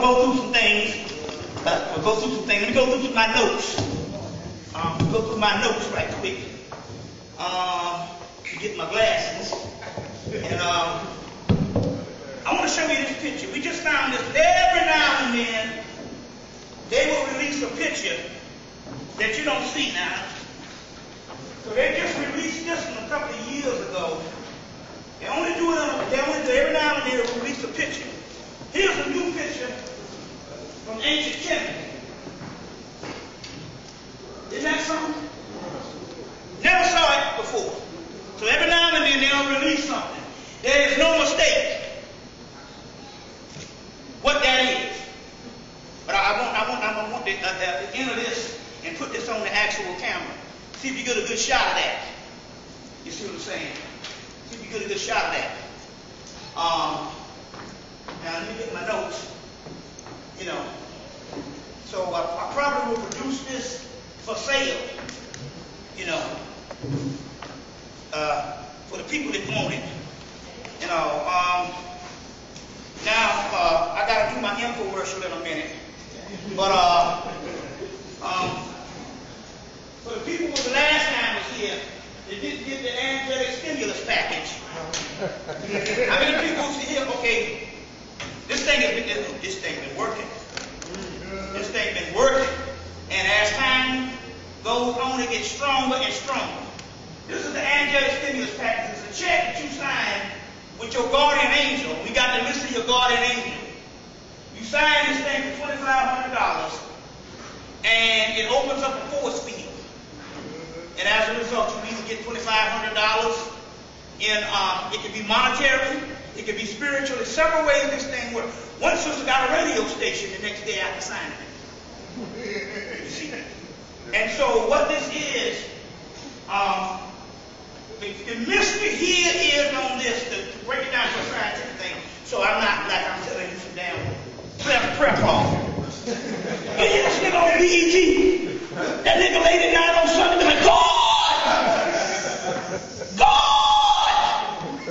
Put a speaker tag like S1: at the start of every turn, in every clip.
S1: going to go through some things. Let me go through my notes. Go through my notes right quick. Get my glasses. And I want to show you this picture. We just found this. Every now and then, they will release a picture that you don't see now. So they just released this one a couple of years ago. They only do it every now and then they will release a picture. Here's a new picture from ancient Kemet. Isn't that something? Never saw it before. So every now and then they'll release something. There is no mistake what that is. But I want to enter this and put this on the actual camera. See if you get a good shot of that. You see what I'm saying? See if you get a good shot of that. Now let me get my notes. You know. So I probably will produce this for sale. You know. For the people that want it. You know. Now I gotta do my infomercial in a minute. But for the people who the last time was here, they didn't get the angelic stimulus package. How many people see here? Okay, this thing been working. This thing been working, and as time goes on, it gets stronger and stronger. This is the angelic stimulus package. It's a check that you sign with your guardian angel. We got the list of your guardian angel. You sign this thing for $2,500, and it opens up a force field. And as a result, you either get $2,500 in, it could be monetary, it could be spiritual. There's several ways this thing works. One sister got a radio station the next day after signing it. You see? And so what this is, the mystery here is on this, to break it down to a scientific thing, so I'm not like I'm telling you some damn prayer call. You hear this nigga on BET? That nigga late at night on Sunday be like, God!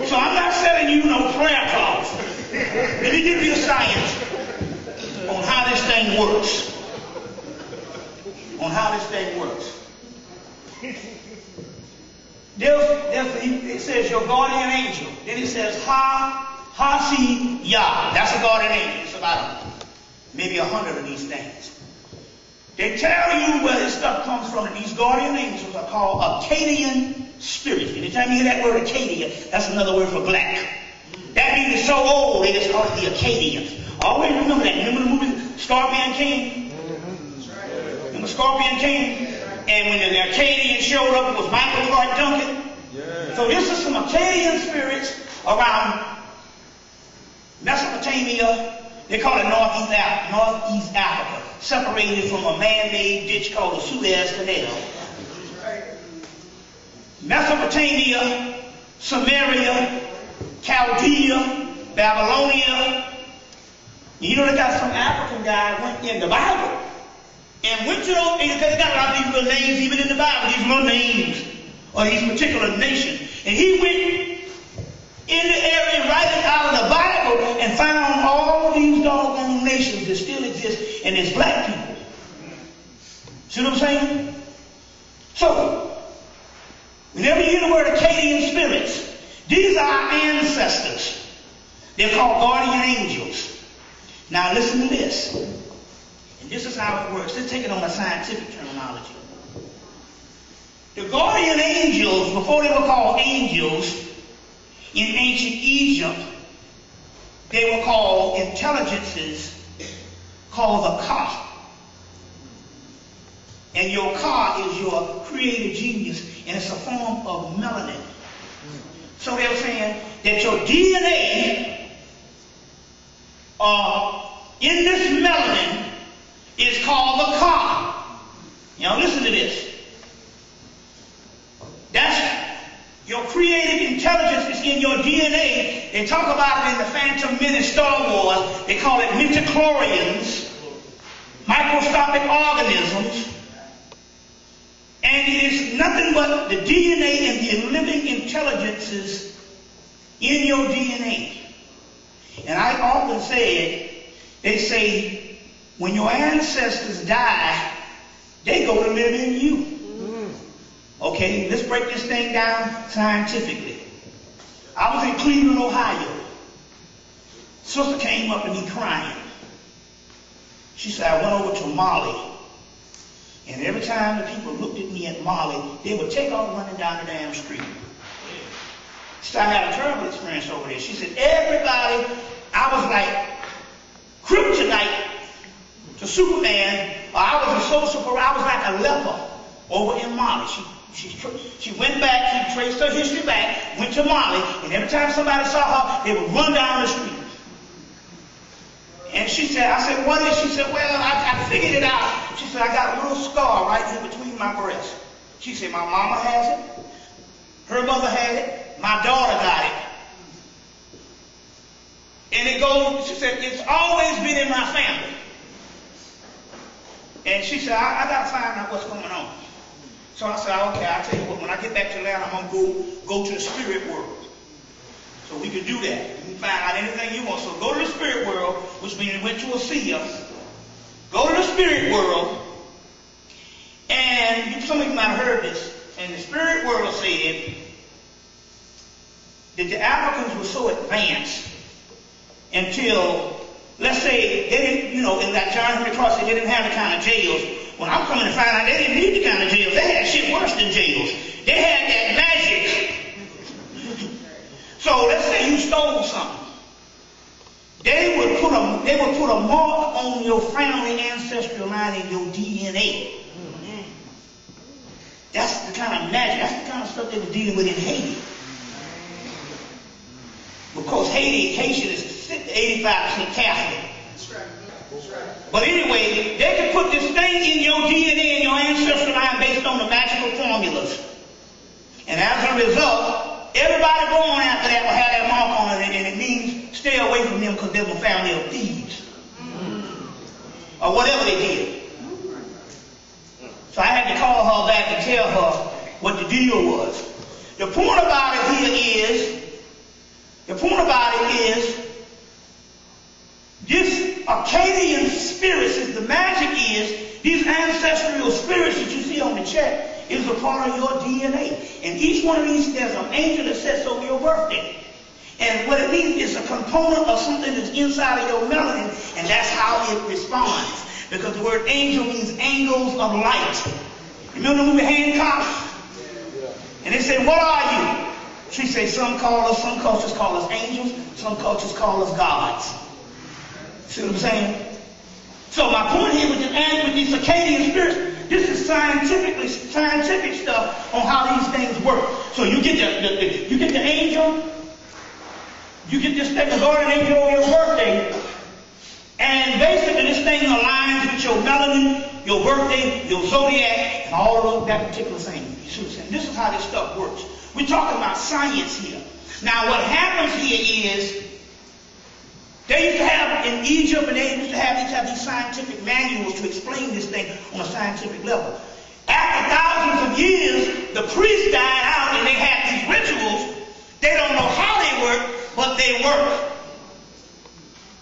S1: So I'm not selling you no prayer calls. Let me give you the science on how this thing works. It says your guardian angel. Then it says Ha-Si-Ya. That's a guardian angel. It's about maybe 100 of these things. They tell you where this stuff comes from, and these guardian angels are called Akkadian spirits. Anytime you hear that word Akkadia, that's another word for black. That means it's so old, they just call it the Akkadians. Always remember that. Remember the movie Scorpion King? Remember Scorpion King? And when the Akkadians showed up, it was Michael Clark Duncan. So this is some Akkadian spirits around Mesopotamia. They call it Northeast Africa, separated from a man-made ditch called the Suez Canal. Mesopotamia, Samaria, Chaldea, Babylonia. You know they got some African guy went in the Bible and went to those, because they got a lot of these little names even in the Bible, these little names of these particular nations. And he went in the area right out of the Bible and found all these doggone nations that still exist, and there's black people. See what I'm saying? So, whenever you hear the word Akkadian spirits, these are our ancestors. They're called guardian angels. Now listen to this. And this is how it works. Let's take it on a scientific terminology. The guardian angels, before they were called angels, in ancient Egypt, they were called intelligences called the Ka. And your Ka is your creative genius, and it's a form of melanin. So they were saying that your DNA in this melanin is called the Ka. Now listen to this. That's your creative intelligence is in your DNA. They talk about it in the Phantom Menace Star Wars. They call it midichlorians, microscopic organisms. And it is nothing but the DNA and the living intelligences in your DNA. And I often said They say when your ancestors die, they go to live in you. Okay, let's break this thing down scientifically. I was in Cleveland, Ohio. Sister came up to me crying. She said, I went over to Mali. And every time the people looked at me at Mali, they would take off running down the damn street. She said, I had a terrible experience over there. She said, everybody, I was like kryptonite to Superman. I was a social pariah. I was like a leper over in Mali. She went back, she traced her history back, went to Mali, and every time somebody saw her, they would run down the street. And she said, I said, what is? She said, well, I figured it out. She said, I got a little scar right here between my breasts. She said, my mama has it, her mother had it, my daughter got it. And it goes, she said, it's always been in my family. And she said, I got to find out what's going on. So I said, okay, I'll tell you what, when I get back to Atlanta, I'm going to go to the spirit world. So we can do that. You can find out anything you want. So go to the spirit world, which means you went to a seer. Go to the spirit world. And some of you might have heard this. And the spirit world said that the Africans were so advanced until, let's say, they didn't, in that Hemmitt Clark said they didn't have the kind of jails. When I'm coming to find out, they didn't need the kind of jails. They had shit worse than jails. They had that magic. So let's say you stole something. They would put a mark on your family ancestral line in your DNA. That's the kind of magic. That's the kind of stuff they were dealing with in Haiti. Because Haitian is 85% Catholic. That's right. But anyway, they could put this thing in your DNA and your ancestral line based on the magical formulas. And as a result, everybody born after that will have that mark on it, and it means stay away from them because they're a family of thieves. Or whatever they did. So I had to call her back and tell her what the deal was. The point about it is, this Akkadian spirits, the magic is, these ancestral spirits that you see on the check is a part of your DNA. And each one of these, there's an angel that sets over your birthday. And what it means is a component of something that's inside of your melanin, and that's how it responds. Because the word angel means angels of light. Remember the movie Hancock? And they say, what are you? She says, some cultures call us angels, some cultures call us gods. See what I'm saying? So my point here with these Akkadian spirits, this is scientific stuff on how these things work. So you get the angel, you get this thing, the guardian angel on your birthday, and basically this thing aligns with your melanin, your birthday, your zodiac, and all of that particular thing. You see what I'm saying? This is how this stuff works. We're talking about science here. Now what happens here is, they used to have in Egypt, and they used to have these scientific manuals to explain this thing on a scientific level. After thousands of years, the priests died out and they had these rituals. They don't know how they work, but they work.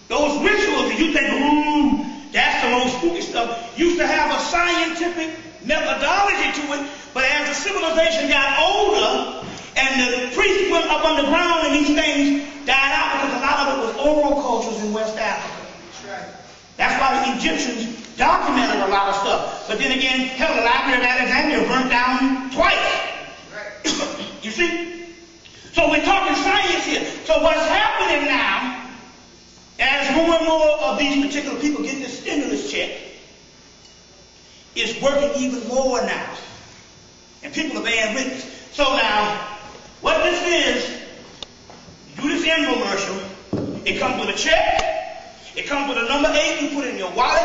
S1: Those rituals that you think, that's the most spooky stuff, used to have a scientific methodology to it, but as the civilization got older, and the priests went up underground and these things died out because a lot of it was oral cultures in West Africa. That's right. That's why the Egyptians documented a lot of stuff. But then again, hell, the Library of Alexandria burnt down twice. Right. You see? So we're talking science here. So what's happening now, as more and more of these particular people get this stimulus check, it's working even more now. And people are bearing witness. So now, what this is, you do this infomercial, it comes with a check, it comes with a number 8, you put it in your wallet,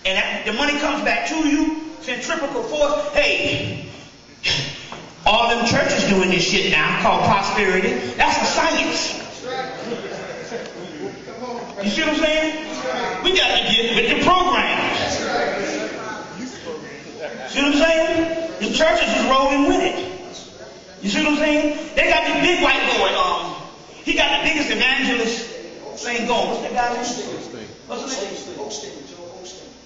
S1: and the money comes back to you, centrifugal force. Hey, all them churches doing this shit now, called prosperity, that's a science. You see what I'm saying? We got to get with the program. See what I'm saying? The churches is rolling with it. You see what I'm saying? They got the big white boy, he got the biggest evangelist Ain't going. What's that guy's name? What's his name?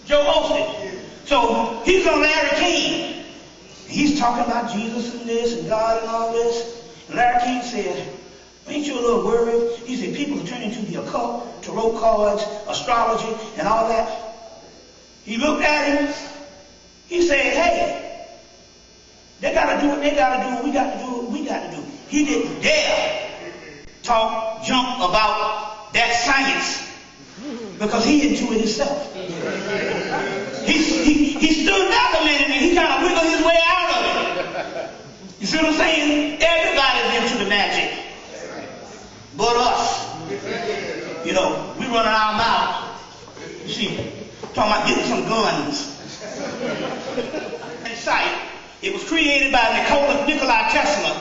S1: Joe Osteen. So he's on Larry King. He's talking about Jesus and this and God and all this. And Larry King said, ain't you a little worried? He said, people are turning to the occult, tarot cards, astrology, and all that. He looked at him. He said, hey, they got to do what they got to do. We got to do what we got to do. He didn't dare talk junk about that science because he into it himself. He stood back a minute and he kind of wiggled his way out of it. You see what I'm saying? Everybody's into the magic. But us. You know, we running our mouth. You see, talking about getting some guns. In sight. It was created by Nikola Tesla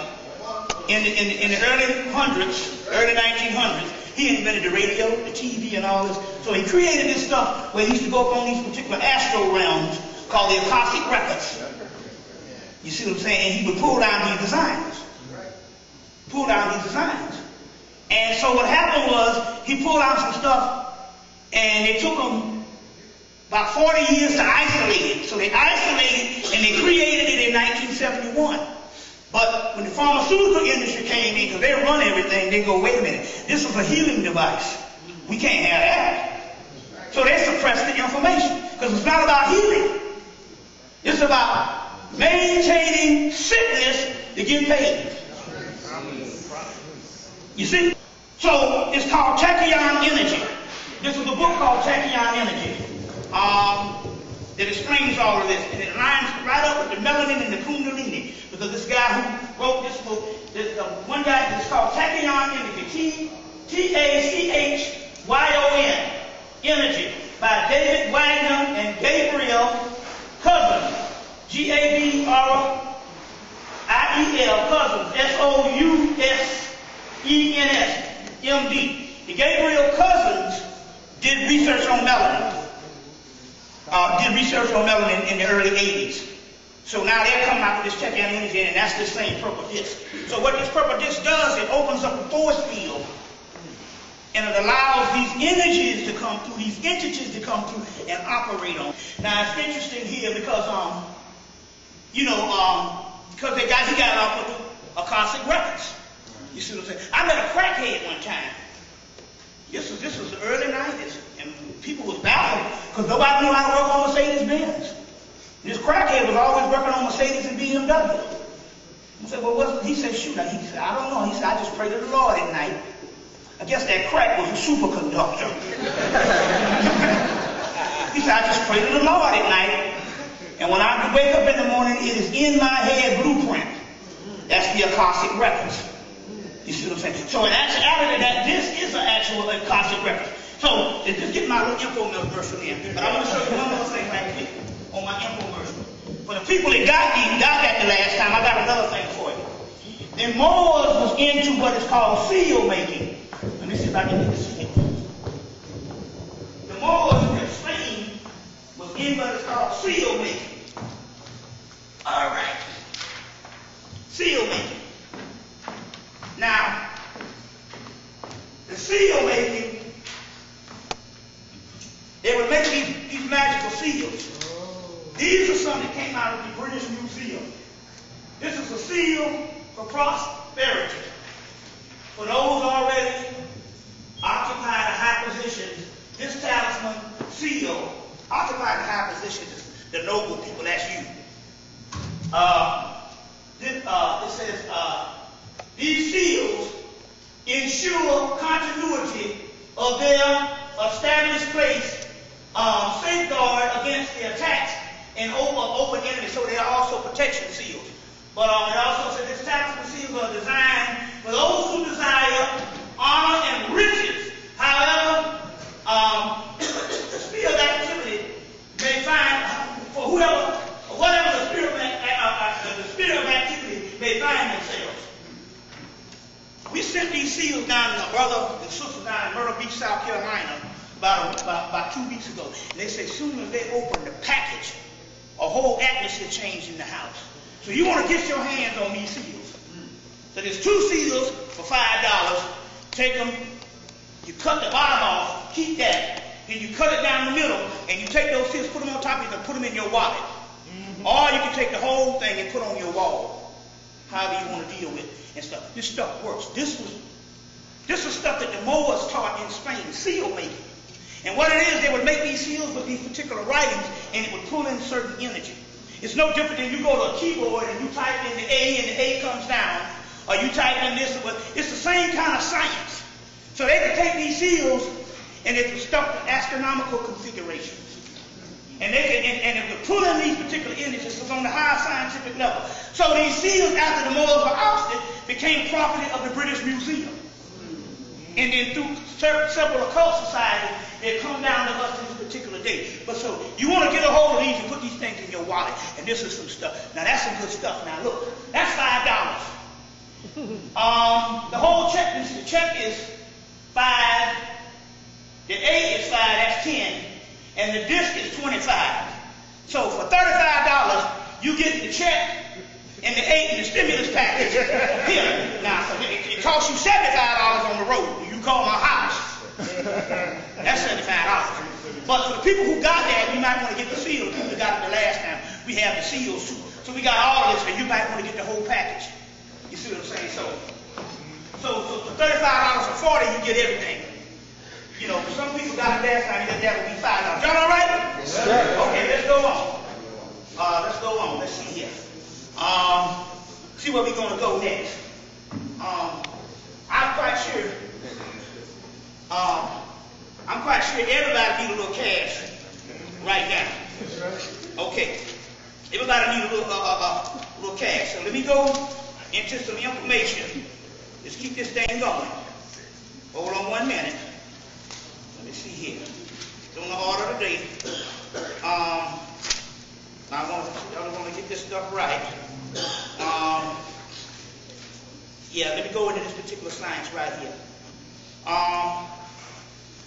S1: in the early 1900s. He invented the radio, the TV, and all this. So he created this stuff where he used to go up on these particular astral realms called the Akashic Records. You see what I'm saying? And he would pull down these designs. And so what happened was, he pulled out some stuff, and it took him about 40 years to isolate it. So they isolated and they created it in 1971. But when the pharmaceutical industry came in, because they run everything, they go, wait a minute, this is a healing device. We can't have that. So they suppress the information, because it's not about healing. It's about maintaining sickness to get paid. You see? So it's called Tachyon energy. This is a book called Tachyon energy that explains all of this. And it lines right up with the melanin and the kundalini. Because this guy who wrote this book, one guy that's called Tachyon energy, Tachyon energy, by David Wagner and Gabriel Cousins. Gabriel Cousins, Sousens, MD. The Gabriel Cousins did research on melanin. In the early 80s. So now they're coming out with this Tachyon energy, and that's the same purple disc. So what this purple disc does, it opens up a force field, and it allows these energies to come through, these entities to come through and operate on. Now it's interesting here because because he got it off of the Akashic Records. You see what I'm saying? I met a crackhead one time. This was the early 90s, and people was baffled because nobody knew how to work on Mercedes-Benz. This crackhead was always working on Mercedes and BMW. I said, well, what's, he said, shoot. He said, I don't know. He said, I just pray to the Lord at night. I guess that crack was a superconductor. He said, I just pray to the Lord at night. And when I wake up in the morning, it is in my head blueprint. That's the Akashic Records. You see what I'm saying? So in actuality, this is an actual Akashic Record. So just get my little infomercial in. But I want to show you one more thing right here on my infomercial. For the people that got that the last time, I got another thing for you. The Moors was into what is called seal making. Let me see if I can get this here. The Moors in Spain was in what is called seal making. All right. Seal making. Now, the seal making, they would make these magical seals. These are some that came out of the British Museum. This is a seal for prosperity. For those already occupying a high position, this talisman seal occupying a high position is the noble people, that's you. It says, these seals ensure continuity of their established place, safeguard against the attacks and open enemies. So they are also protection seals. But it also says this talisman seals are designed for those who desire honor and riches. However, the spirit of activity may find for whatever the spirit of activity may find themselves. We sent these seals down to my brother and sister down in Myrtle Beach, South Carolina, about 2 weeks ago. And they say as soon as they open the package, a whole atmosphere changed in the house. So you want to get your hands on these seals. So there's 2 seals for $5. Take them You cut the bottom off, keep that. Then you cut it down the middle, and you take those seals, put them on top, you can put them in your wallet. Or you can take the whole thing and put on your wall. However you want to deal with and stuff. This stuff works. This was stuff that the Moors taught in Spain, seal making. And what it is, they would make these seals with these particular writings, and it would pull in certain energy. It's no different than you go to a keyboard and you type in the A and the A comes down, or you type in this, but it's the same kind of science. So they could take these seals and it was stuff with astronomical configurations. And they could, and it would pull in these particular energies on the high scientific level. So these seals, after the Moors were ousted, became property of the British Museum. And then through several occult societies, they come down to us to this particular day. But so you want to get a hold of these and put these things in your wallet. And this is some stuff. Now that's some good stuff. Now look, that's $5. The whole check, the check is 5. The 8 is 5. That's 10. And the disc is 25. So for $35, you get the check and the 8 and the stimulus package. Here. Now, it costs you $75 on the road. You call my house. That's $75. But for the people who got that, you might want to get the seal. The people who got it the last time, we have the seals too. So we got all of this, and you might want to get the whole package. You see what I'm saying? So for $35 or $40, you get everything. You know, some people got it last time, that would be $5. Y'all all right?
S2: Yes, sir.
S1: Okay, let's go on. Let's go on. Let's see here. See where we're going to go next. I'm quite sure everybody need a little cash right now. Okay. Everybody need a little cash. So let me go into some information. Let's keep this thing going. Hold on 1 minute. Let me see here. Doing the order today. I want to get this stuff right. Yeah, let me go into this particular science right here.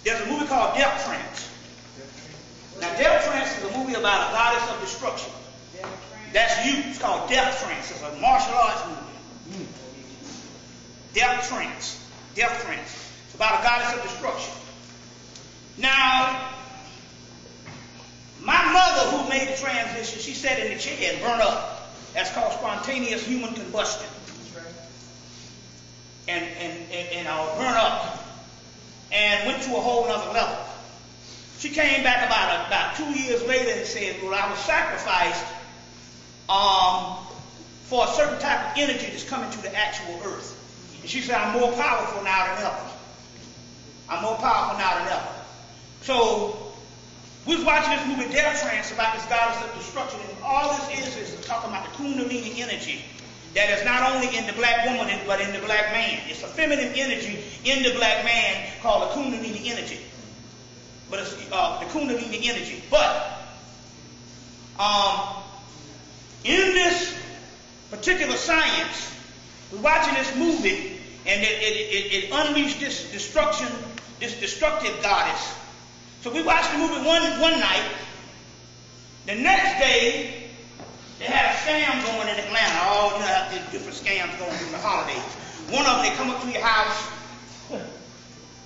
S1: There's a movie called Death Trance. Now, Death Trance is a movie about a goddess of destruction. That's you. It's called Death Trance. It's a martial arts movie. Death Trance. Death Trance. It's about a goddess of destruction. Now, my mother, who made the transition, she sat in the chair and burned up. That's called spontaneous human combustion. And burn up. And went to a whole other level. She came back about 2 years later and said, well, I was sacrificed for a certain type of energy that's coming to the actual earth. And she said, I'm more powerful now than ever. I'm more powerful now than ever. So we was watching this movie, Death Trance, about this goddess of destruction, and all this is talking about the Kundalini energy that is not only in the black woman, but in the black man. It's a feminine energy in the black man called the Kundalini energy. But it's the Kundalini energy. But in this particular science, we're watching this movie, and it unleashed this destruction, this destructive goddess. So we watched the movie one night. The next day, they had a scam going in Atlanta. All you know, there's different scams going through the holidays. One of them, they come up to your house.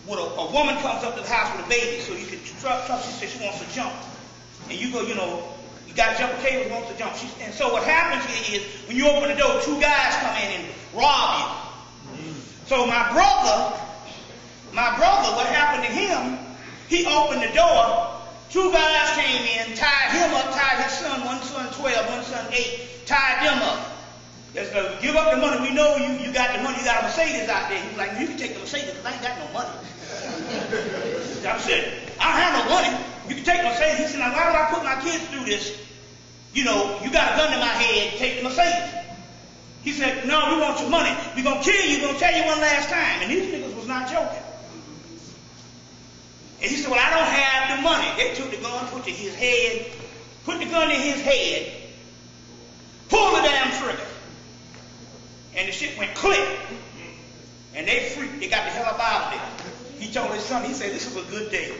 S1: With a woman comes up to the house with a baby, so you can trust. She says she wants to jump, and you go, you got jumper cables, wants to jump. And so what happens here is when you open the door, 2 guys come in and rob you. So my brother, what happened to him? He opened the door. 2 guys came in, tied him up, tied his son, one son 12, one son 8, tied them up. They said, give up the money. We know you got the money. You got a Mercedes out there. He was like, you can take the Mercedes because I ain't got no money. I said, I don't have no money. You can take the Mercedes. He said, now why would I put my kids through this? You got a gun to my head, take the Mercedes. He said, no, we want your money. We're going to kill you. We're going to tell you one last time. And these niggas was not joking. And he said, well, I don't have the money. They took the gun, put the gun in his head, pulled the damn trigger. And the shit went click. And they freaked. They got the hell up out of there. He told his son, he said, this is a good day.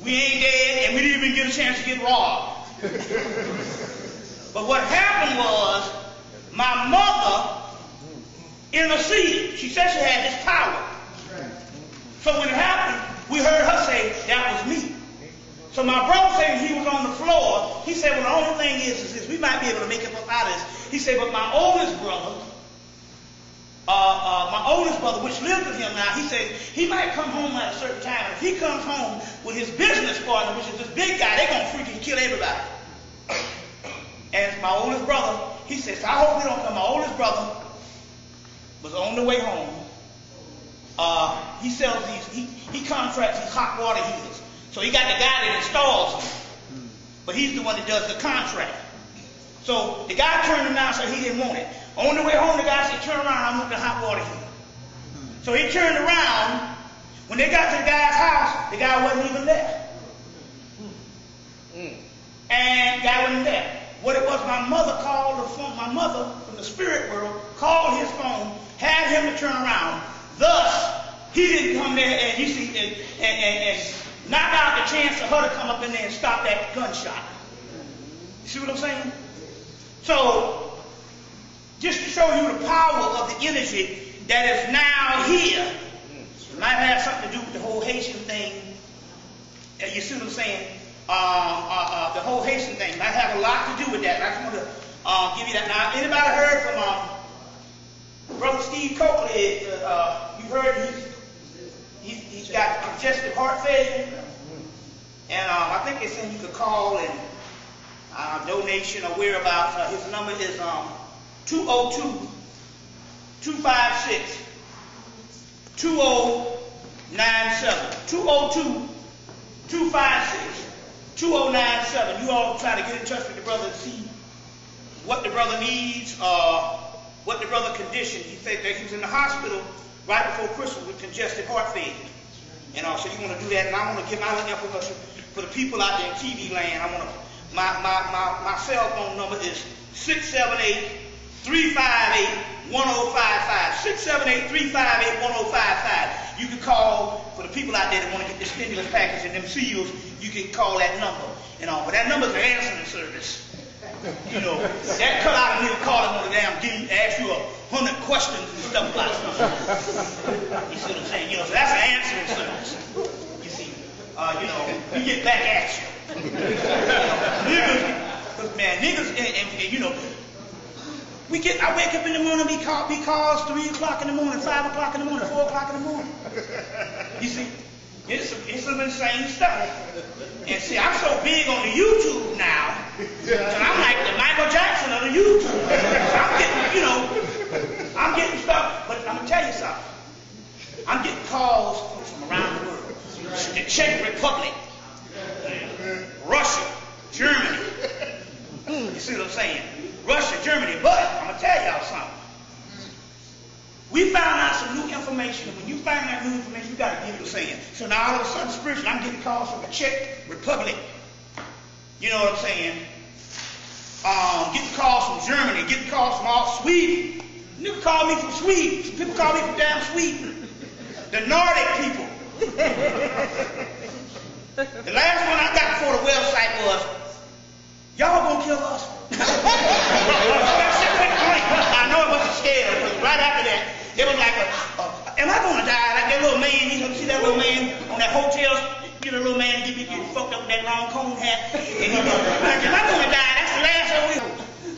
S1: We ain't dead, and we didn't even get a chance to get robbed. But what happened was, my mother interceded. She said she had this power. So when it happened, we heard her say, that was me. So my brother said he was on the floor. He said, well, the only thing is this, we might be able to make it up out of this. He said, but my oldest brother, which lives with him now, he said he might come home at a certain time. If he comes home with his business partner, which is this big guy, they're going to freaking kill everybody. And my oldest brother, he says, I hope he don't come. My oldest brother was on the way home. He sells these, he contracts these hot water heaters. So he got the guy that installs them. But he's the one that does the contract. So the guy turned him down, so he didn't want it. On the way home, the guy said, turn around, I want the hot water heater. So he turned around. When they got to the guy's house, the guy wasn't even there. And the guy wasn't there. What it was, my mother called the phone, my mother from the spirit world called his phone, had him to turn around. Thus, he didn't come there and you see and knock out the chance for her to come up in there and stop that gunshot. You see what I'm saying? So, just to show you the power of the energy that is now here, it might have something to do with the whole Haitian thing. You see what I'm saying? The whole Haitian thing might have a lot to do with that. I just want to give you that. Now, anybody heard from Brother Steve Coakley? You heard he's got congestive heart failure, and I think they're saying you could call and donation or whereabouts. His number is 202-256-2097. 202-256-2097. You all try to get in touch with the brother and see what the brother needs, what the brother condition. He said that he was in the hospital right before Christmas with congestive heart failure. And so you want to do that, and I want to give my little information for the people out there in TV land. I want to, my cell phone number is 678-358-1055. 678-358-1055. You can call for the people out there that want to get the stimulus package and them seals. You can call that number and all. But that number is an answering service. You know, that cut out a nigga calling on the damn game, ask you 100 questions and stuff like that. You see what I'm saying? You know, so that's an answering service. You see, we get back at you. Niggas, and you know, I wake up in the morning, we calls 3 o'clock in the morning, 5 o'clock in the morning, 4 o'clock in the morning. You see, it's some insane stuff. And see, I'm so big on the YouTube now, that I'm like the Michael Jackson of the YouTube. So I'm getting stuff, but I'm going to tell you something. I'm getting calls from around the world. The Czech Republic, Russia, Germany. You see what I'm saying? Russia, Germany. But I'm going to tell y'all something. We found out some new information, and when you find out new information, you got to give it a saying. So now all of a sudden, spiritually, I'm getting calls from the Czech Republic. You know what I'm saying? Getting calls from Germany, getting calls from all Sweden. Niggas call me from Sweden. Some people call me from damn Sweden. The Nordic people. The last one I got before the website was, y'all gonna kill us? I know it wasn't scared, because right after that, it was like, am I gonna die? Like that little man, you see that little man on that hotel, you know, little man get fucked up with that long cone hat, and he goes, am I gonna die? That's the last of it.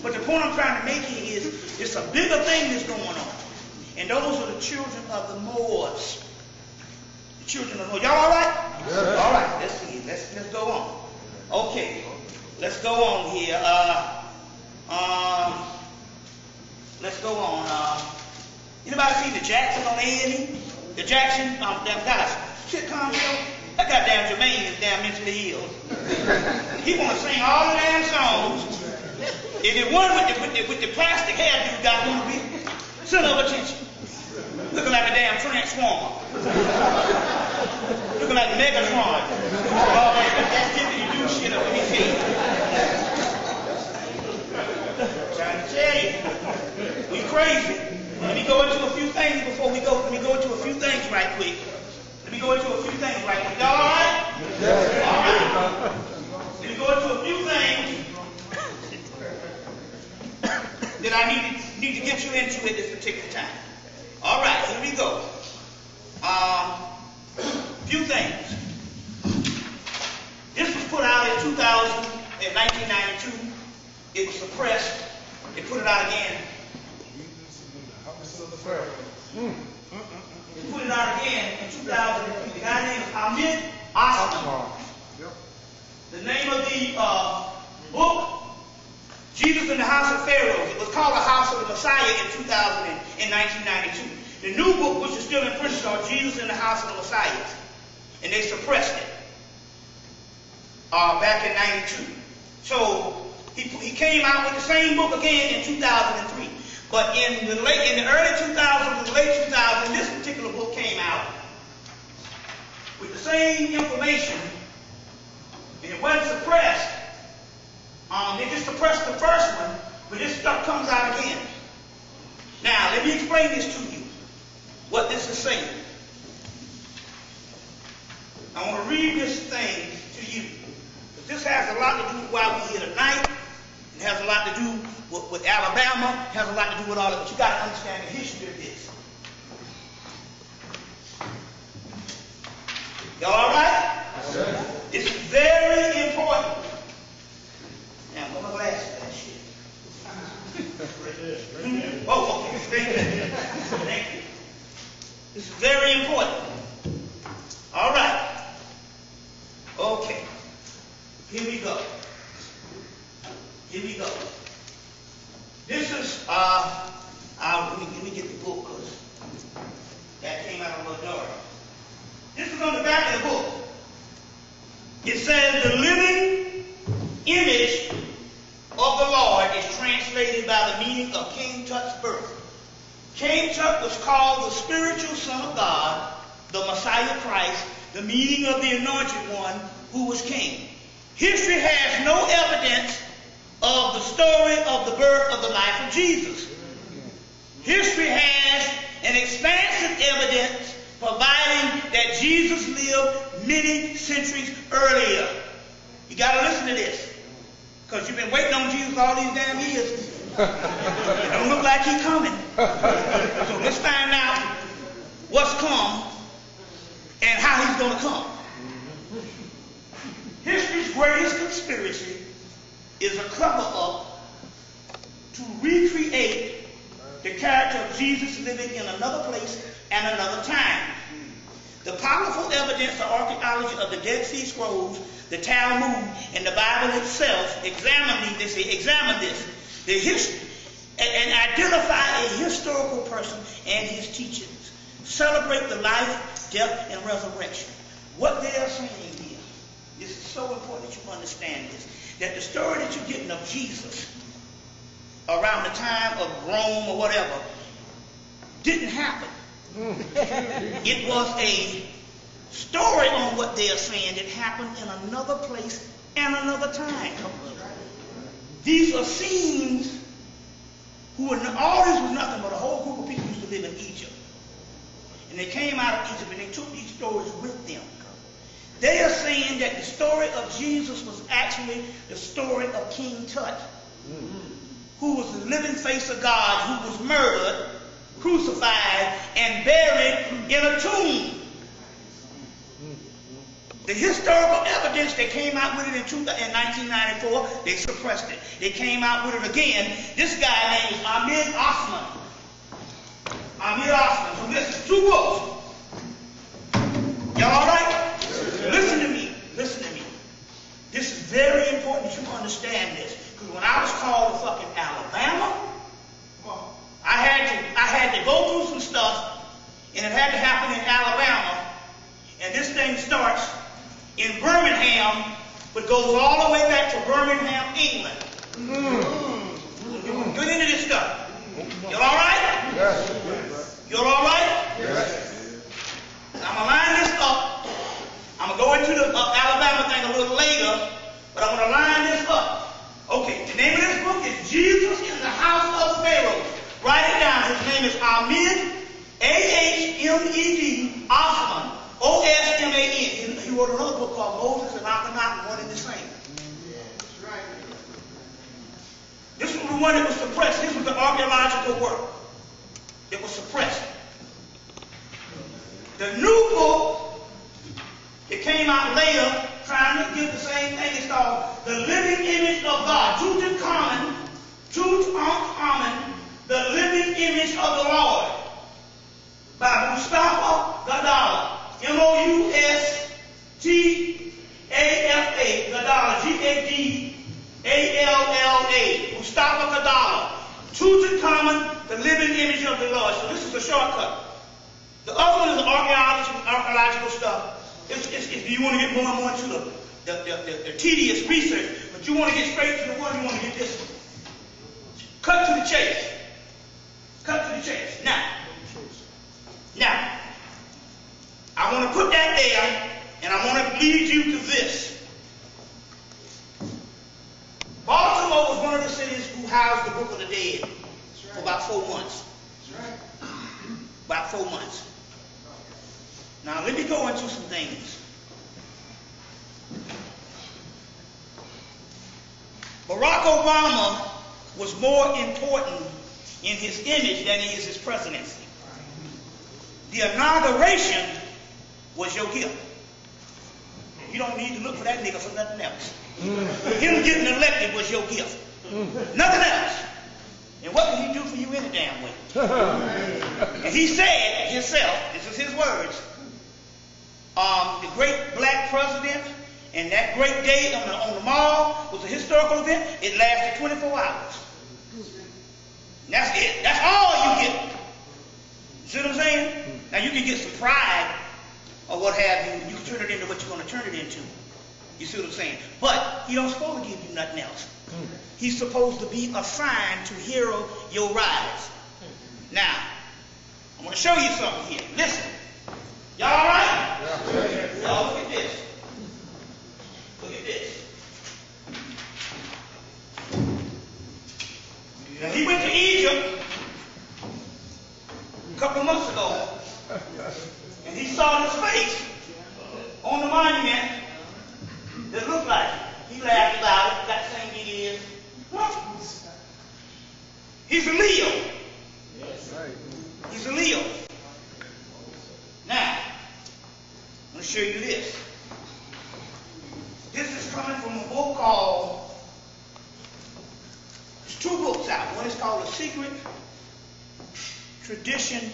S1: But the point I'm trying to make here is, it's a bigger thing that's going on. And those are the children of the Moors. The children of the Moors. Y'all all right? Yeah. All right, let's see. Let's go on. Okay, let's go on here. Let's go on. Anybody see the Jackson on A&E? The Jackson, damn guys, sitcom show? That goddamn Jermaine is damn mentally ill. He want to sing all the damn songs. If it one with the plastic hairdo got one to be center of attention. Looking like a damn transformer. Looking like Megatron. Oh, that's typically you do shit up in his head. Trying to tell you. We crazy. Let me go into a few things before we go. Let me go into a few things right quick. Let me go into a few things right quick. Y'all all right? All right. Let me go into a few things that I need to get you into at this particular time. All right, here we go. Few things. This was put out in 1992. It was suppressed. They put it out again. They put it out again in 2003. The guy's name is Hemmitt. The name of the book, Jesus in the House of Pharaohs. It was called The House of the Messiah in 1992. The new book, which is still in print, is called Jesus in the House of the Messiah. And they suppressed it back in 92. So he came out with the same book again in 2003. But in the early 2000s, the late 2000s, this particular book came out with the same information, and it wasn't suppressed. They just suppressed the first one, but this stuff comes out again. Now, let me explain this to you, what this is saying. I want to read this thing to you. This has a lot to do with why we're here tonight. It has a lot to do with Alabama. It has a lot to do with all of it. But you got to understand the history of this. Y'all all right? Yes. This is very important. Now, I'm going to glasses for that shit. Oh, okay. Thank you. This is very important. All right. Okay. Here we go. Here we go. This is, let me get the book, because that came out a little dark. This is on the back of the book. It says, the living image of the Lord is translated by the meaning of King Tut's birth. King Tut was called the spiritual son of God, the Messiah Christ, the meaning of the anointed one who was king. History has no evidence of the story of the birth of the life of Jesus. History has an expansive evidence providing that Jesus lived many centuries earlier. You got to listen to this, because you've been waiting on Jesus all these damn years. It don't look like he's coming. So let's find out what's come and how he's going to come. History's greatest conspiracy is a cover-up to recreate the character of Jesus living in another place and another time. The powerful evidence of archaeology of the Dead Sea Scrolls, the Talmud, and the Bible itself examine this, and identify a historical person and his teachings. Celebrate the life, death, and resurrection. What they are saying here, this is so important that you understand this, that the story that you're getting of Jesus around the time of Rome or whatever didn't happen. It was a story on what they are saying that happened in another place and another time. These are scenes who were, all this was nothing but a whole group of people who used to live in Egypt. And they came out of Egypt and they took these stories with them. They are saying that the story of Jesus was actually the story of King Tut, who was the living face of God, who was murdered, crucified, and buried in a tomb. The historical evidence, they came out with it in 1994, they suppressed it. They came out with it again. This guy named Ahmed Osman. So this is 2 books. Y'all all right? Listen to me. Listen to me. This is very important that you understand this. Because when I was called to fucking Alabama, I had to go through some stuff, and it had to happen in Alabama. And this thing starts in Birmingham, but goes all the way back to Birmingham, England. Get into this stuff. Y'all all right? Yes. Y'all all right? Yes. I'm going to line this up. I'm going to go into the Alabama thing a little later, but I'm going to line this up. Okay, the name of this book is Jesus in the House of Pharaohs. Write it down. His name is Ahmed, A-H-M-E-D, Osman, O-S-M-A-N. He wrote another book called Moses and Akhenaten, one and the same. That's right. This was the one that was suppressed. This was the archaeological work that was suppressed. The new book It came out later trying to give the same thing. It's called The Living Image of God. Tutankhamun, The Living Image of the Lord, by Mustafa Gadala. M-O-U-S-T-A-F-A, Gadala, G-A-D-A-L-L-A, Mustafa Gadala. Tutankhamun, The Living Image of the Lord. So this is a shortcut. The other one is archaeological stuff. If you want to get more and more into the tedious research, but you want to get straight to the one, you want to get this one. Cut to the chase. Cut to the chase. Now, I want to put that there, and I want to lead you to this. Baltimore was one of the cities who housed the Book of the Dead for about 4 months. About 4 months. Now, let me go into some things. Barack Obama was more important in his image than he is his presidency. The inauguration was your gift. You don't need to look for that nigga for nothing else. Him getting elected was your gift. Nothing else. And what did he do for you any damn way? And he said himself, this is his words, the great black president and that great day on the mall was a historical event. It lasted 24 hours. And that's it. That's all you get. You see what I'm saying? Now you can get some pride or what have you. You can turn it into what you're going to turn it into. You see what I'm saying? But he don't supposed to give you nothing else. He's supposed to be assigned to hero your rise. Now, I'm going to show you something here. Listen. Y'all all right? Yeah. Y'all look at this. Look at this. Now, he went to Egypt a couple of months ago, and he saw this face on the monument that looked like it. He laughed about it, got the same thing he is. He's a Leo. Yes. He's a Leo. Now, I'm going to show you this. This is coming from a book called, there's 2 books out. One is called A Secret Tradition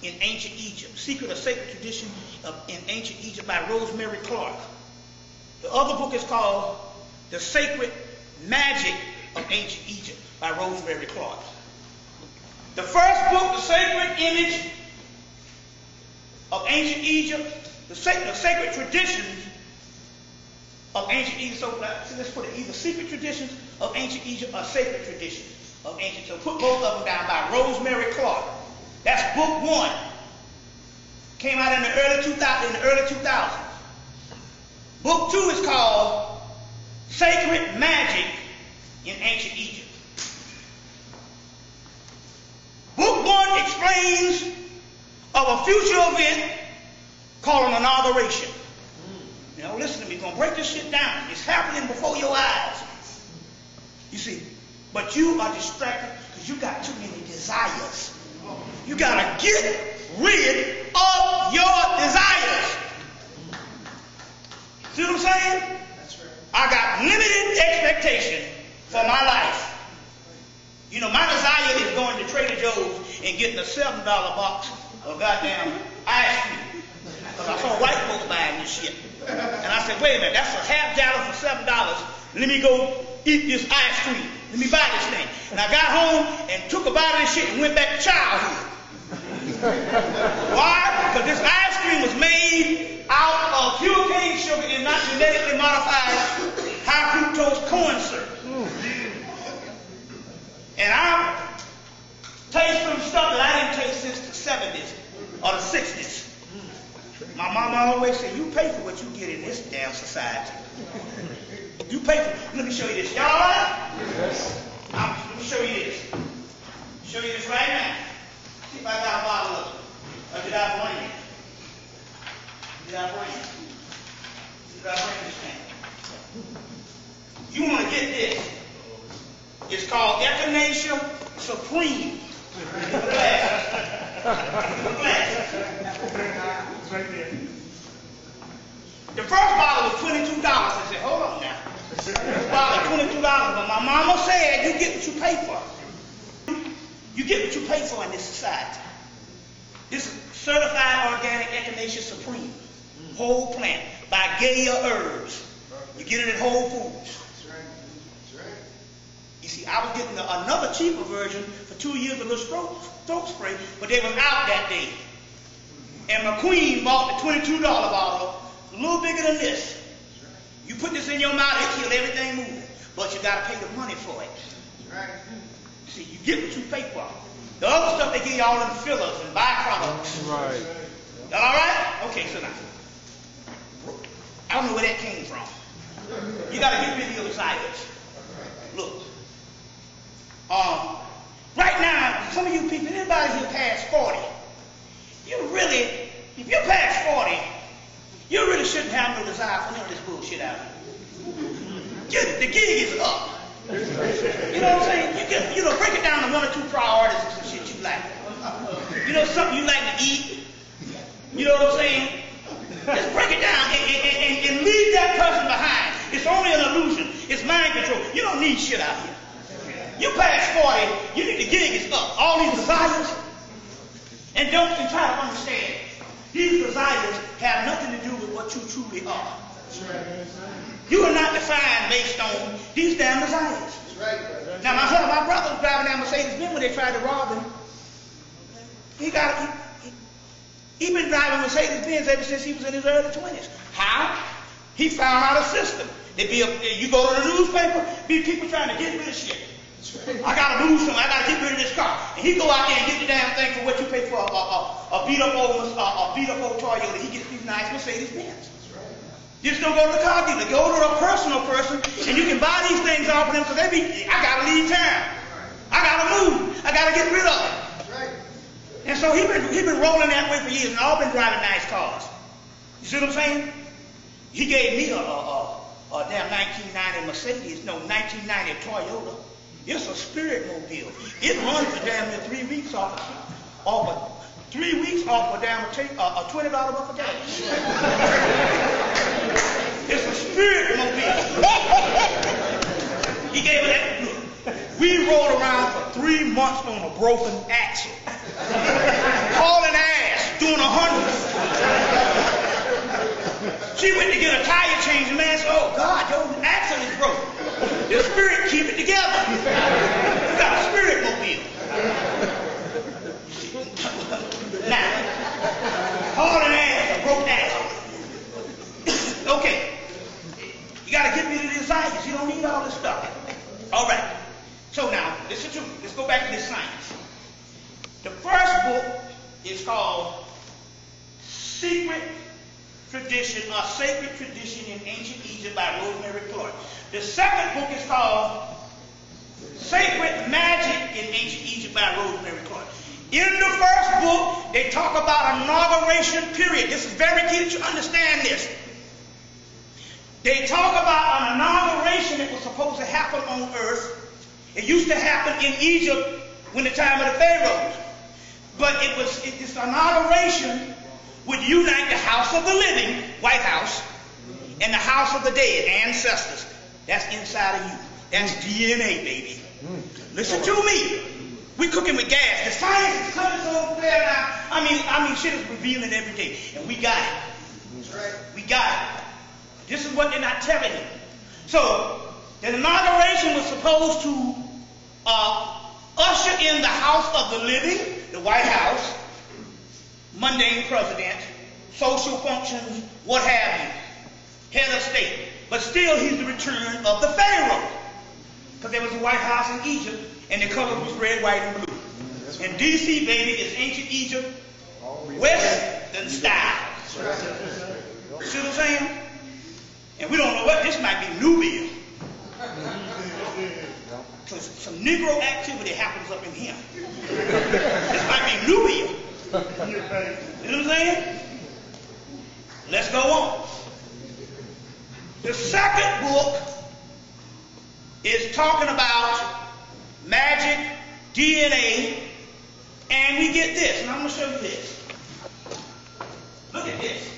S1: in Ancient Egypt. Secret or Sacred Tradition in Ancient Egypt by Rosemary Clark. The other book is called The Sacred Magic of Ancient Egypt by Rosemary Clark. The first book, The Sacred Image of Ancient Egypt, the sacred traditions of ancient Egypt. So let's put it either secret traditions of ancient Egypt or sacred traditions of ancient. So put both of them down by Rosemary Clark. That's book 1. Came out in the early 2000s. Book 2 is called Sacred Magic in Ancient Egypt. Book 1 explains of a future event called an inauguration. Now listen to me, we're going to break this shit down. It's happening before your eyes. You see, but you are distracted because you got too many desires. You got to get rid of your desires. See what I'm saying? That's right. I got limited expectation for my life. You know, my desire is going to Trader Joe's and getting a $7 box of goddamn ice cream. Because I saw white folks buying this shit. And I said, wait a minute, that's a half gallon for $7. Let me go eat this ice cream. Let me buy this thing. And I got home and took a bite of this shit and went back to childhood. Why? Because this ice cream was made out of pure cane sugar and not genetically modified high fructose corn syrup. And I'm tasting stuff that I didn't taste since the 70s or the 60s. My mama always said, you pay for what you get in this damn society. You pay for it. Let me show you this. Y'all all right? Yes. Let me show you this. Show you this right now. See if I got a bottle of it. Or did I bring it? Did I bring it? Did I bring this thing? You want to get this. It's called Echinacea Supreme. The glass. The glass. It's right there. The first bottle was $22. I said, hold on now. This bottle is $22, but my mama said you get what you pay for. You get what you pay for in this society. This is certified organic echinacea supreme. Whole plant by Gaia Herbs. You get it at Whole Foods.
S2: That's right. That's right.
S1: You see, I was getting another cheaper version for 2 years of little throat spray, but they was out that day. And my queen bought the $22 bottle, a little bigger than this. You put this in your mouth, it kill everything moving, but you got to pay the money for it.
S2: That's right.
S1: See, you get what you pay for. The other stuff they give you all in fillers and byproducts.
S3: Right.
S1: Y'all all right? Okay, so now, I don't know where that came from. You got to get rid of your desires. Look. Right now, some of you people, anybody here past 40, if you're past 40, you really shouldn't have no desire for none of this bullshit out here. The gig is up. You know what I'm saying? Break it down to 1 or 2 priorities and some shit you like. Something you like to eat. You know what I'm saying? Just break it down and leave that person behind. It's only an illusion. It's mind control. You don't need shit out here. You past 40, you need the gig is up. All these desires, and try to understand. These desires have nothing to do with what you truly are. You are not defined based on these damn desires. Now my brother was driving that Mercedes-Benz when they tried to rob him. He been driving Mercedes-Benz ever since he was in his early 20s. How? He found out a system. You go to the newspaper, be people trying to get rid of shit. I gotta move something. I gotta get rid of this car. And he go out there and get the damn thing for what you pay for a beat up old Toyota. He gets these nice Mercedes-Benz. Just don't go to the car dealer. Go to a personal person, and you can buy these things off of them because I gotta leave town. I gotta move. I gotta get rid of it. And so he been rolling that way for years, and all been driving nice cars. You see what I'm saying? He gave me a damn 1990 Mercedes, no 1990 Toyota. It's a spirit mobile. It runs for damn near 3 weeks off a damn $20 worth of gas. It's a spirit mobile. He gave it that. Look, we rode around for 3 months on a broken axle. Hauling ass, doing 100. She went to get a tire change, and man said, oh God, your axle is broken. The spirit keep it together. You got a spirit mobile. Now, hauling ass, a broke axle. Okay. You got to get rid of the desires. You don't need all this stuff. All right. So now, this is true. Let's go back to this science. The first book is called Secret Tradition or Sacred Tradition in Ancient Egypt by Rosemary Clark. The second book is called Sacred Magic in Ancient Egypt by Rosemary Clark. In the first book, they talk about inauguration period. This is very key that you understand this. They talk about an inauguration that was supposed to happen on earth. It used to happen in Egypt when the time of the Pharaohs. But this inauguration would unite the house of the living, White House, and the house of the dead, ancestors. That's inside of you. That's DNA, baby. Listen to me. We cooking with gas. The science is coming so clear now. I mean, shit is revealing every day, and we got it. That's right. We got it. This is what they're not telling you. So, the inauguration was supposed to usher in the house of the living, the White House, mundane president, social functions, what have you, head of state. But still, he's the return of the Pharaoh. Because there was a White House in Egypt, and the color was red, white, and blue. And DC, baby, is ancient Egypt, Western style. See what I'm saying? And we don't know what this might be, Nubia. Because some Negro activity happens up in here. This might be Nubia. You know what I'm saying? Let's go on. The second book is talking about magic, DNA, and we get this. And I'm going to show you this. Look at this.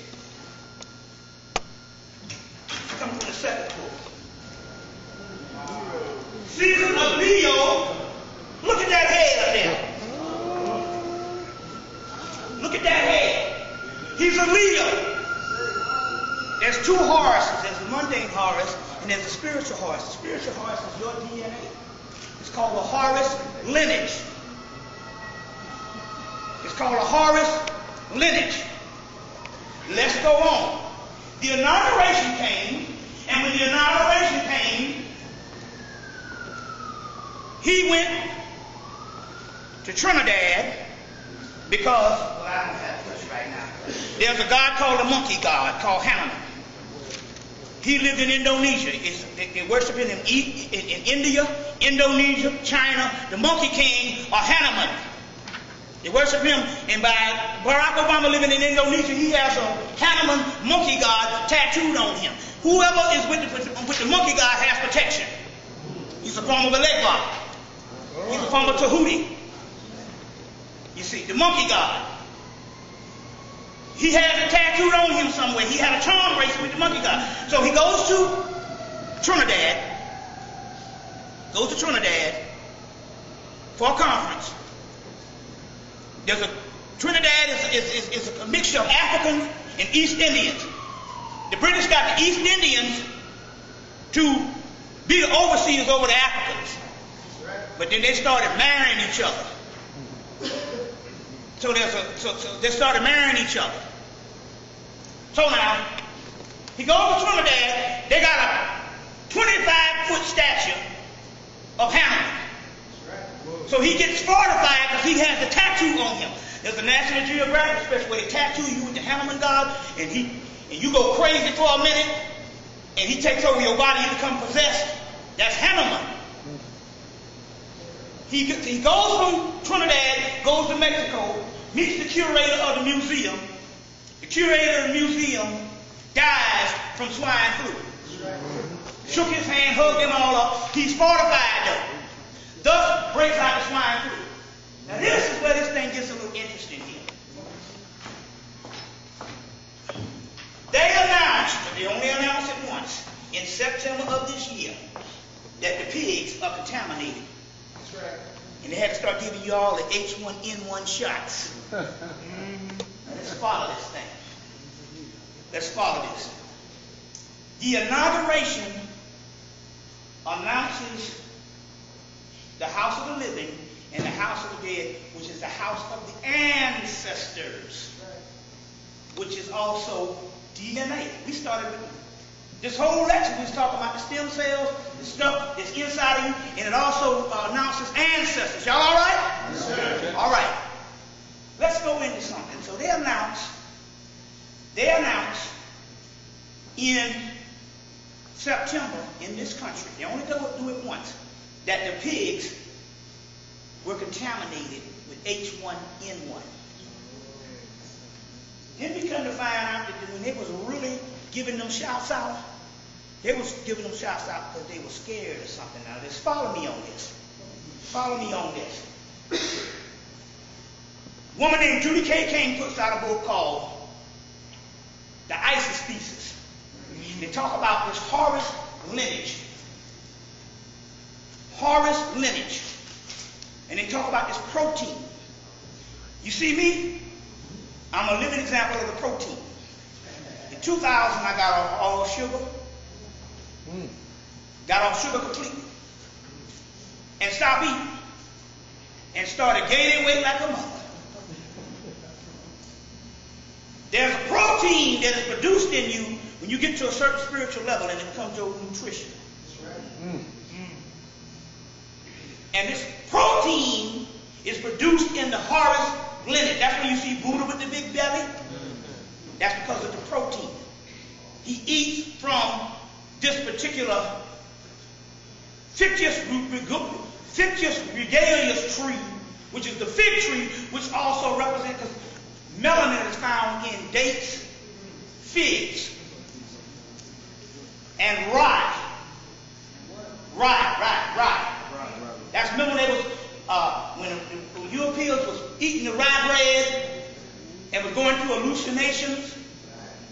S1: a Leo. Look at that head up there. Look at that head. He's a Leo. There's two Horuses. There's the mundane Horus and there's the spiritual Horus. The spiritual Horus is your DNA. It's called the Horus lineage. It's called a Horus lineage. Let's go on. The inauguration came, and when the inauguration came, he went to Trinidad because, well, I don't have much right now. There's a god called the monkey god called Hemmitt. He lived in Indonesia. They worship him in India, Indonesia, China. The monkey king or Hemmitt. They worship him, and by Barack Obama living in Indonesia, he has a Hemmitt monkey god tattooed on him. Whoever is with the monkey god has protection. He's a form of a leg lock. He's a form of Tahuti. You see, the monkey god. He has a tattooed on him somewhere. He had a charm bracelet with the monkey god. So he goes to Trinidad. For a conference. Trinidad is a mixture of Africans and East Indians. The British got the East Indians to be the overseers over the Africans. But then they started marrying each other. So they started marrying each other. So now, he goes to Trinidad, they got a 25-foot statue of Hemmitt. So he gets fortified because he has the tattoo on him. There's a National Geographic special where they tattoo you with the Hemmitt god, and you go crazy for a minute, and he takes over your body, you become possessed. That's Hemmitt. He goes from Trinidad, goes to Mexico, meets the curator of the museum. The curator of the museum dies from swine flu. Shook his hand, hugged him all up. He's fortified though. Thus breaks out the swine flu. Now this is where this thing gets a little interesting here. They announced, but they only announced it once, in September of this year, that the pigs are contaminated. That's right. And they had to start giving you all the H1N1 shots. Now, let's follow this thing. Let's follow this. The inauguration announces the house of the living and the house of the dead, which is the house of the ancestors, which is also DNA. We started with this whole lecture, we was talking about the stem cells, the stuff that's inside of you, and it also announces ancestors. Y'all all right? Yes, sir. All right. Let's go into something. So they announced in September in this country, they only do it once, that the pigs were contaminated with H1N1. Then we come to find out that when they was really giving them shouts out, they was giving them shouts out because they were scared or something. Now, just follow me on this. Follow me on this. A woman named Judy K. King puts out a book called The Isis Thesis. They talk about this Horus lineage. Horus lineage. And they talk about this protein. You see me? I'm a living example of the protein. In 2000, I got off all sugar. Got off sugar completely. And stopped eating. And started gaining weight like a mother. There's a protein that is produced in you when you get to a certain spiritual level, and it becomes your nutrition. And this protein is produced in the Horus lineage. That's when you see Buddha with the big belly. That's because of the protein. He eats from this particular fictitious regalious tree, which is the fig tree, which also represents, because melanin is found in dates, figs, and rye. That's, remember when they was when Europeans was eating the rye bread and was going through hallucinations,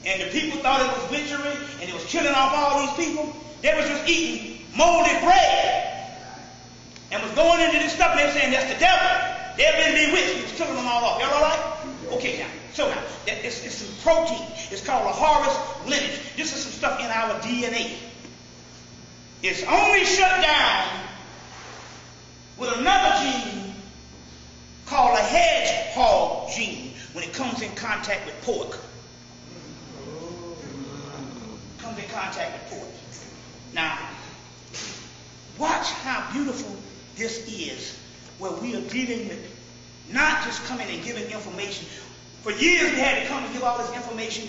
S1: and the people thought it was victory, and it was killing off all these people. They was just eating molded bread. going into this stuff and they're saying that's the devil. They've been bewitched. He was killing them all off. Y'all all right? Okay, now. So now, it's some protein. It's called a Horus lineage. This is some stuff in our DNA. It's only shut down with another gene called a hedgehog gene when it comes in contact with pork. Comes in contact with pork. Now, watch how beautiful this is, where we are dealing with not just coming and giving information. For years we had to come and give all this information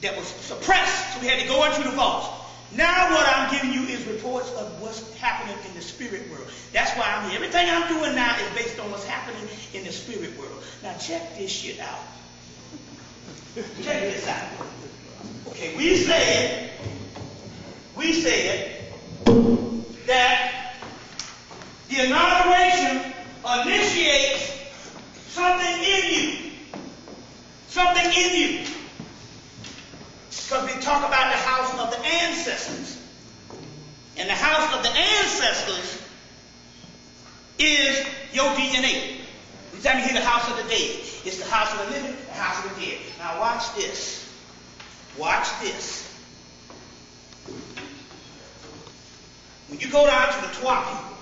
S1: that was suppressed, so we had to go into the vaults. Now what I'm giving you is reports of what's happening in the spirit world. That's why I'm here. Everything I'm doing now is based on what's happening in the spirit world. Now check this shit out. Check this out. Okay, we said that the inauguration initiates something in you. Something in you. Because we talk about the house of the ancestors. And the house of the ancestors is your DNA. Every time you hear the house of the dead, it's the house of the living, the house of the dead. Now watch this. Watch this. When you go down to the Twa people,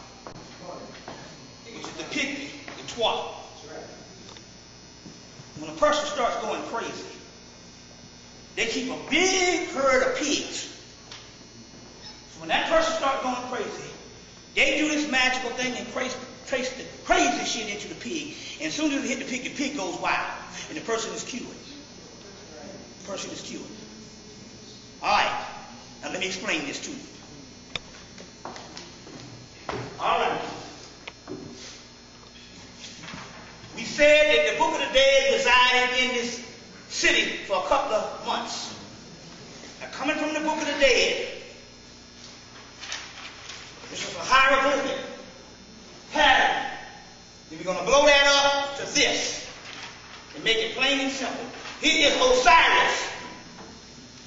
S1: the Pygmy, the Twa, when a person starts going crazy, they keep a big herd of pigs. So when that person starts going crazy, they do this magical thing and trace the crazy shit into the pig. And as soon as it hit the pig goes wild. And the person is cured. The person is cured. Alright. Now let me explain this to you. Alright. We said that the Book of the Dead resided in this city for a couple of months. Now coming from the Book of the Dead, this is a hieroglyphic pattern. Then we're going to blow that up to this and make it plain and simple. Here is Osiris.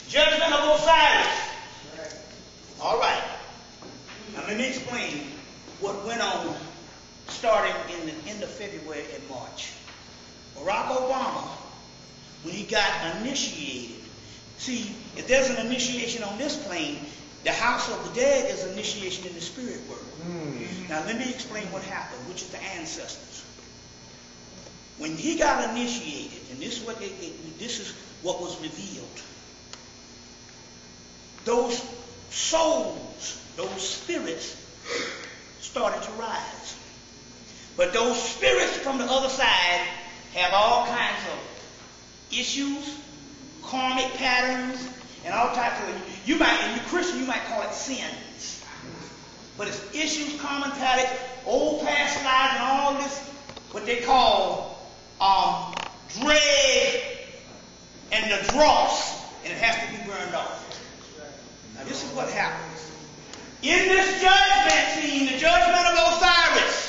S1: Judgment of Osiris. All right. Now let me explain what went on starting in the end of February and March. Barack Obama, when he got initiated, see, if there's an initiation on this plane, the house of the dead is initiation in the spirit world. Now let me explain what happened, which is the ancestors. When he got initiated, and this is what was revealed, those souls, those spirits started to rise. But those spirits from the other side have all kinds of issues, karmic patterns, and all types of, if you're Christian, you might call it sins. But it's issues, common patterns, old past lives, and all this, what they call dread and the dross, and it has to be burned off. Now this is what happens. In this judgment scene, the judgment of Osiris,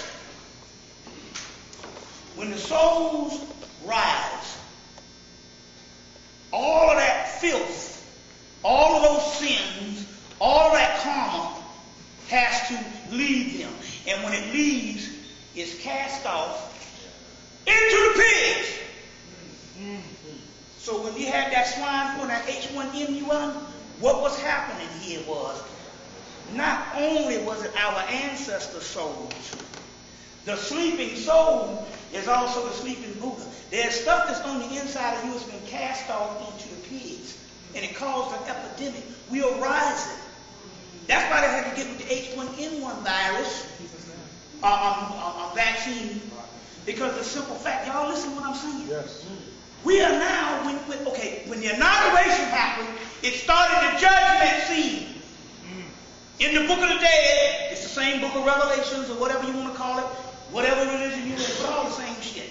S1: when the souls rise, all of that filth, all of those sins, all of that karma has to leave them. And when it leaves, it's cast off into the pigs. So when you had that swine flu, that H1N1, what was happening here was, not only was it our ancestor souls, the sleeping soul is also the sleeping Buddha. There's stuff that's on the inside of you that's been cast off into the pigs, and it caused an epidemic. We are rising. That's why they had to get with the H1N1 virus vaccine, because the simple fact, y'all listen to what I'm saying. Yes. We are now, when the inauguration happened, it started the judgment scene. In the Book of the Dead, it's the same Book of Revelations or whatever you want to call it, whatever religion you want, it's all the same shit.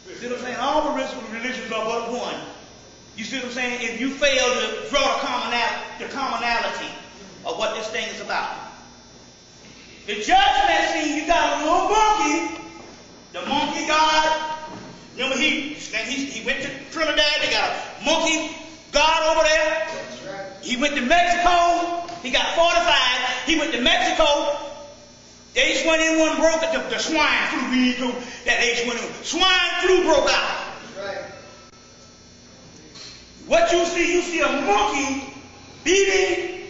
S1: You see what I'm saying? All the religions are but one. You see what I'm saying? If you fail to draw the commonality of what this thing is about. The judgment scene, you got a little monkey, the monkey god. Remember he went to Trinidad, they got a monkey god over there. That's right. He went to Mexico, he got 45, he went to Mexico, The H1N1 broke out. The swine flu. We need to go. That H1N1. Swine flu broke out.
S2: That's right.
S1: What you see a monkey beating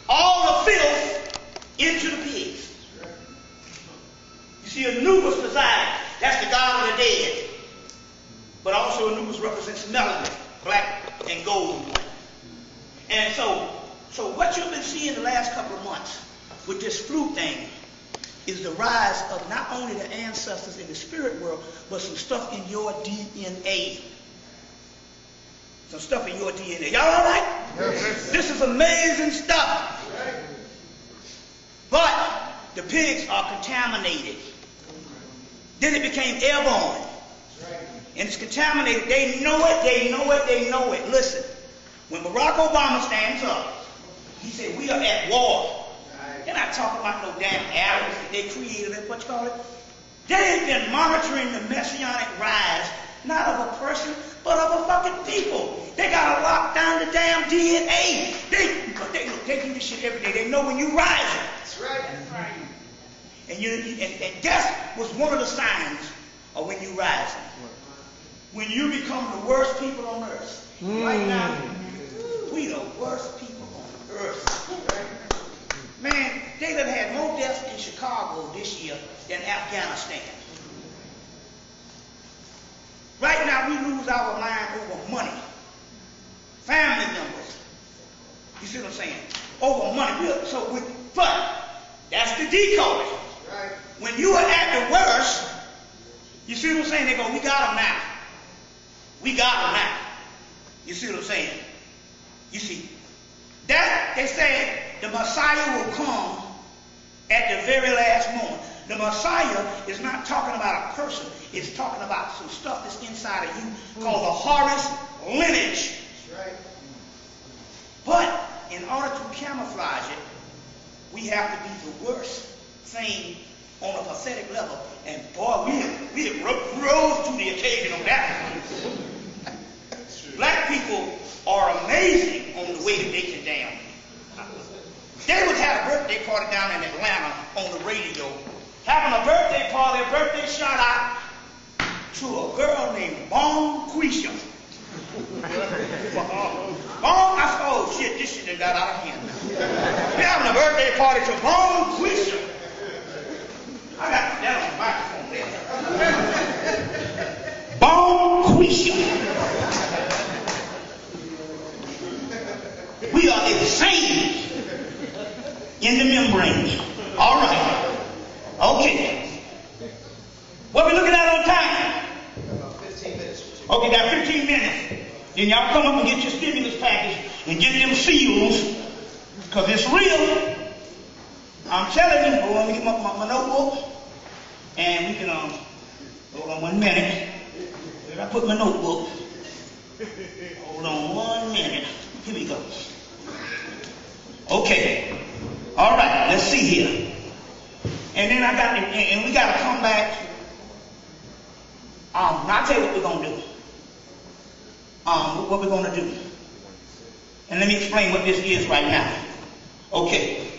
S1: all the filth into the pigs.
S2: That's right.
S1: You see Anubis presiding. That's the god of the dead. But also Anubis represents melanin, black and gold. And so what you've been seeing the last couple of months with this flu thing is the rise of not only the ancestors in the spirit world, but some stuff in your DNA. Some stuff in your DNA. Y'all all right?
S2: Yes.
S1: This is amazing stuff.
S2: Right.
S1: But the pigs are contaminated. Then it became airborne.
S2: Right.
S1: And it's contaminated. They know it, they know it, they know it. Listen, when Barack Obama stands up, he said, we are at war.
S2: Right.
S1: They're not talking about no damn Arabs that they created, what you call it? They've been monitoring the messianic rise, not of a person, but of a fucking people. They got to lock down the damn DNA. They do this shit every day. They know when you rising.
S2: That's right. That's right.
S1: And death was one of the signs of when you rising. When you become the worst people on earth. Right now, we the worst people on earth. Man, they done had more deaths in Chicago this year than Afghanistan. Right now, we lose our mind over money. Family members. You see what I'm saying? Over money. But that's the decoy.
S2: Right.
S1: When you are at the worst, you see what I'm saying? They go, we got them now. We got them now. You see what I'm saying? You see, that they say the Messiah will come at the very last moment. The Messiah is not talking about a person. It's talking about some stuff that's inside of you called the Horus lineage.
S2: That's right.
S1: But in order to camouflage it, we have to be the worst thing on a pathetic level. And boy, we have rose to the occasion on that. Black people are amazing on the way that they can damn. They would have a birthday party down in Atlanta on the radio, having a birthday party, a birthday shout out to a girl named Bonquisha. I said, oh shit, this shit done got out of hand. They're having a birthday party to Bonquisha. I got that on the microphone there. Bonquisha. We are insane in the membrane. All right. Okay. What we looking at on time?
S2: About 15 minutes.
S1: Okay, got 15 minutes. Then y'all come up and get your stimulus package and get them seals, because it's real. I'm telling you, boy, let me get my notebook, and we can, hold on 1 minute. Where did I put my notebook? Hold on 1 minute. Here we go. Okay. All right, let's see here. And then we got to come back. I'll tell you what we're going to do. What we're going to do. And let me explain what this is right now. Okay.